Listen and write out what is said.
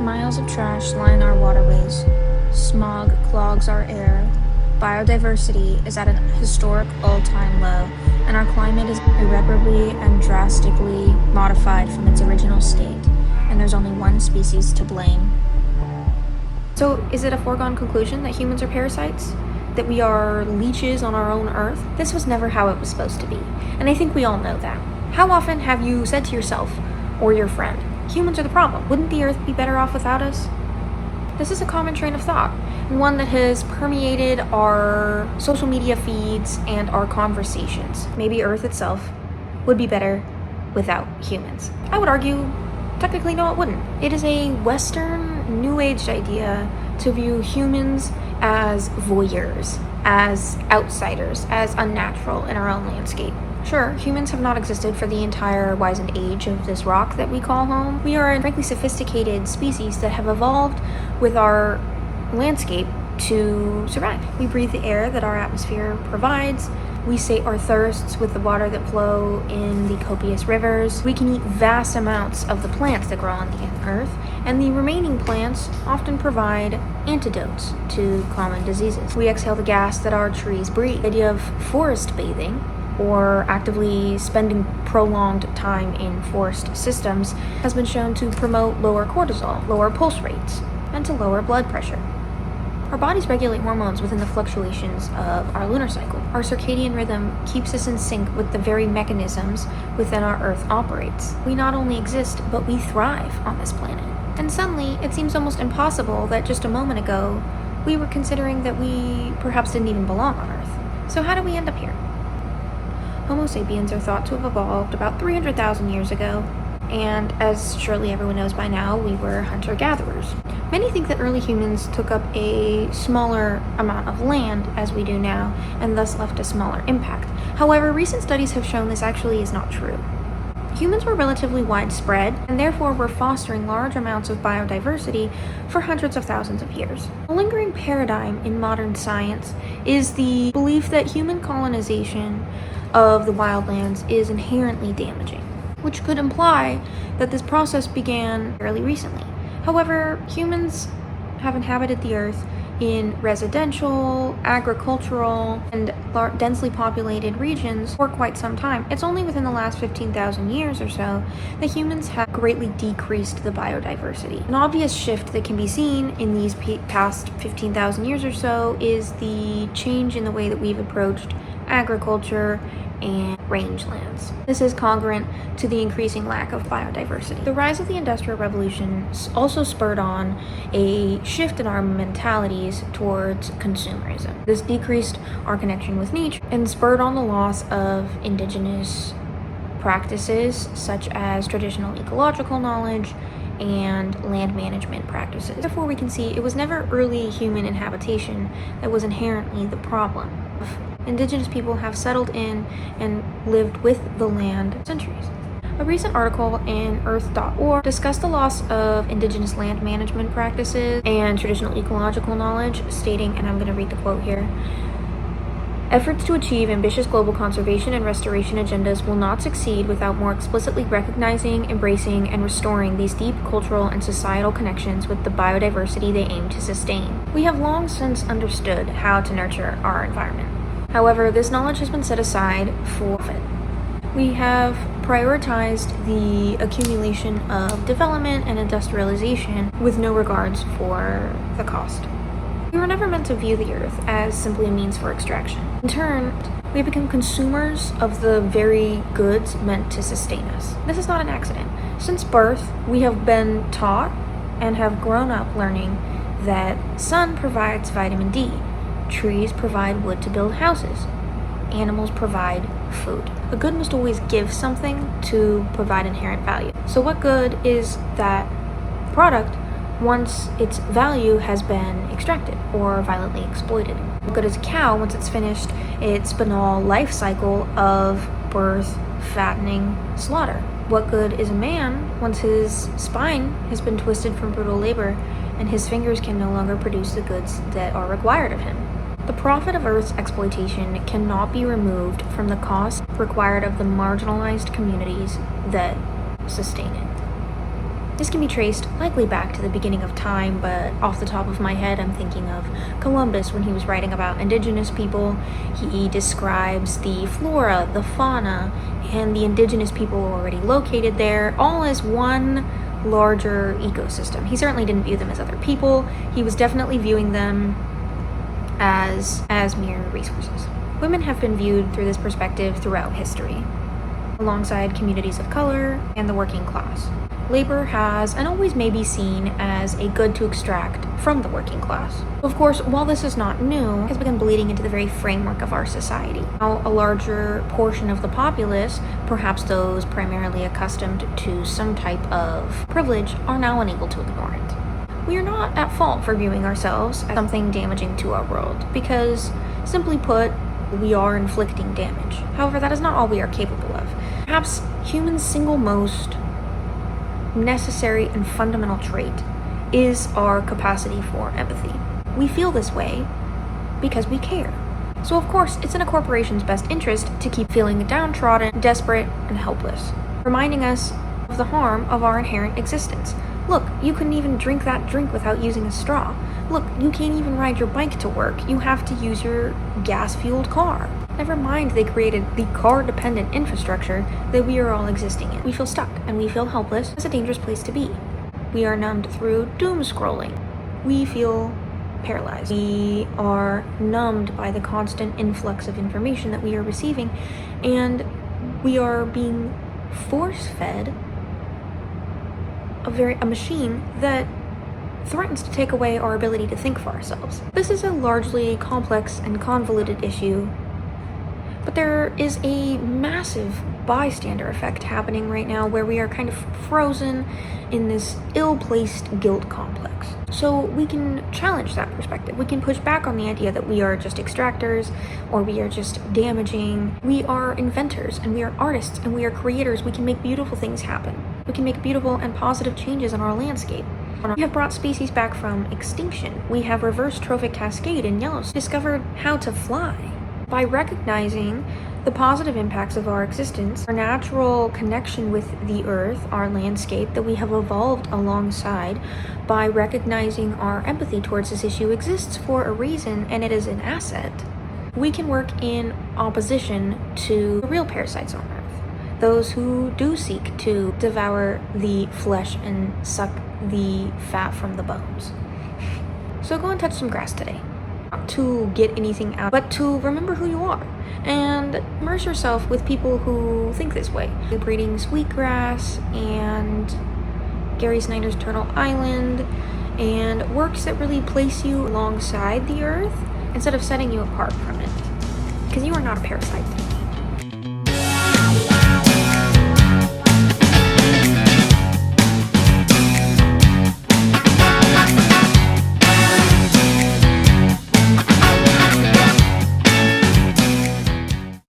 Miles of trash line our waterways. Smog clogs our air. Biodiversity is at a historic all-time low, and our climate is irreparably and drastically modified from its original state, and there's only one species to blame. So, is it a foregone conclusion that humans are parasites? That we are leeches on our own Earth? This was never how it was supposed to be, and I think we all know that. How often have you said to yourself, or your friend, humans are the problem? Wouldn't the Earth be better off without us? This is a common train of thought, and one that has permeated our social media feeds and our conversations. Maybe Earth itself would be better without humans. I would argue, technically, no, it wouldn't. It is a Western, New Age idea to view humans as voyeurs, as outsiders, as unnatural in our own landscape. Sure, humans have not existed for the entire wizened age of this rock that we call home. We are a frankly sophisticated species that have evolved with our landscape to survive. We breathe the air that our atmosphere provides. We sate our thirsts with the water that flow in the copious rivers. We can eat vast amounts of the plants that grow on the earth, and the remaining plants often provide antidotes to common diseases. We exhale the gas that our trees breathe. The idea of forest bathing, or actively spending prolonged time in forest systems, has been shown to promote lower cortisol, lower pulse rates, and to lower blood pressure. Our bodies regulate hormones within the fluctuations of our lunar cycle. Our circadian rhythm keeps us in sync with the very mechanisms within our Earth operates. We not only exist, but we thrive on this planet. And suddenly, it seems almost impossible that just a moment ago, we were considering that we perhaps didn't even belong on Earth. So how did we end up here? Homo sapiens are thought to have evolved about 300,000 years ago, and as surely everyone knows by now, we were hunter-gatherers. Many think that early humans took up a smaller amount of land as we do now, and thus left a smaller impact. However, recent studies have shown this actually is not true. Humans were relatively widespread, and therefore were fostering large amounts of biodiversity for hundreds of thousands of years. A lingering paradigm in modern science is the belief that human colonization of the wildlands is inherently damaging, which could imply that this process began fairly recently. However, humans have inhabited the earth in residential, agricultural, and densely populated regions for quite some time. It's only within the last 15,000 years or so that humans have greatly decreased the biodiversity. An obvious shift that can be seen in these past 15,000 years or so is the change in the way that we've approached agriculture and rangelands. This is congruent to the increasing lack of biodiversity. The rise of the Industrial Revolution also spurred on a shift in our mentalities towards consumerism. This decreased our connection with nature and spurred on the loss of indigenous practices such as traditional ecological knowledge and land management practices. Therefore, we can see it was never early human inhabitation that was inherently the problem. Indigenous people have settled in and lived with the land for centuries. A recent article in earth.org discussed the loss of indigenous land management practices and traditional ecological knowledge, stating, and I'm going to read the quote here, "Efforts to achieve ambitious global conservation and restoration agendas will not succeed without more explicitly recognizing, embracing, and restoring these deep cultural and societal connections with the biodiversity they aim to sustain. We have long since understood how to nurture our environment. However, this knowledge has been set aside for profit. We have prioritized the accumulation of development and industrialization with no regards for the cost. We were never meant to view the earth as simply a means for extraction. In turn, we have become consumers of the very goods meant to sustain us. This is not an accident. Since birth, we have been taught and have grown up learning that sun provides vitamin D, trees provide wood to build houses, animals provide food. A good must always give something to provide inherent value. So what good is that product once its value has been extracted or violently exploited? What good is a cow once it's finished its banal life cycle of birth, fattening, slaughter? What good is a man once his spine has been twisted from brutal labor and his fingers can no longer produce the goods that are required of him? The profit of Earth's exploitation cannot be removed from the cost required of the marginalized communities that sustain it. This can be traced likely back to the beginning of time, but off the top of my head, I'm thinking of Columbus when he was writing about indigenous people. He describes the flora, the fauna, and the indigenous people already located there, all as one larger ecosystem. He certainly didn't view them as other people. He was definitely viewing them as mere resources. Women have been viewed through this perspective throughout history, alongside communities of color and the working class. Labor has and always may be seen as a good to extract from the working class. Of course, while this is not new, it has begun bleeding into the very framework of our society. Now, a larger portion of the populace, perhaps those primarily accustomed to some type of privilege, are now unable to ignore it. We are not at fault for viewing ourselves as something damaging to our world, because, simply put, we are inflicting damage. However, that is not all we are capable of. Perhaps humans' single most necessary and fundamental trait is our capacity for empathy. We feel this way because we care. So of course, it's in a corporation's best interest to keep feeling downtrodden, desperate, and helpless, reminding us of the harm of our inherent existence. Look, you couldn't even drink that drink without using a straw. Look, you can't even ride your bike to work. You have to use your gas-fueled car. Never mind they created the car-dependent infrastructure that we are all existing in. We feel stuck and we feel helpless. It's a dangerous place to be. We are numbed through doom scrolling. We feel paralyzed. We are numbed by the constant influx of information that we are receiving, and we are being force-fed a machine that threatens to take away our ability to think for ourselves. This is a largely complex and convoluted issue, but there is a massive bystander effect happening right now where we are kind of frozen in this ill-placed guilt complex. So we can challenge that perspective. We can push back on the idea that we are just extractors or we are just damaging. We are inventors and we are artists and we are creators. We can make beautiful things happen. We can make beautiful and positive changes in our landscape. We have brought species back from extinction. We have reversed trophic cascade in Yellowstone, discovered how to fly. By recognizing the positive impacts of our existence, our natural connection with the earth, our landscape that we have evolved alongside, by recognizing our empathy towards this issue exists for a reason and it is an asset, we can work in opposition to the real parasites on earth, those who do seek to devour the flesh and suck the fat from the bones. So go and touch some grass today. Not to get anything out, but to remember who you are and immerse yourself with people who think this way. Breeding Sweetgrass and Gary Snyder's Turtle Island and works that really place you alongside the earth instead of setting you apart from it, because you are not a parasite.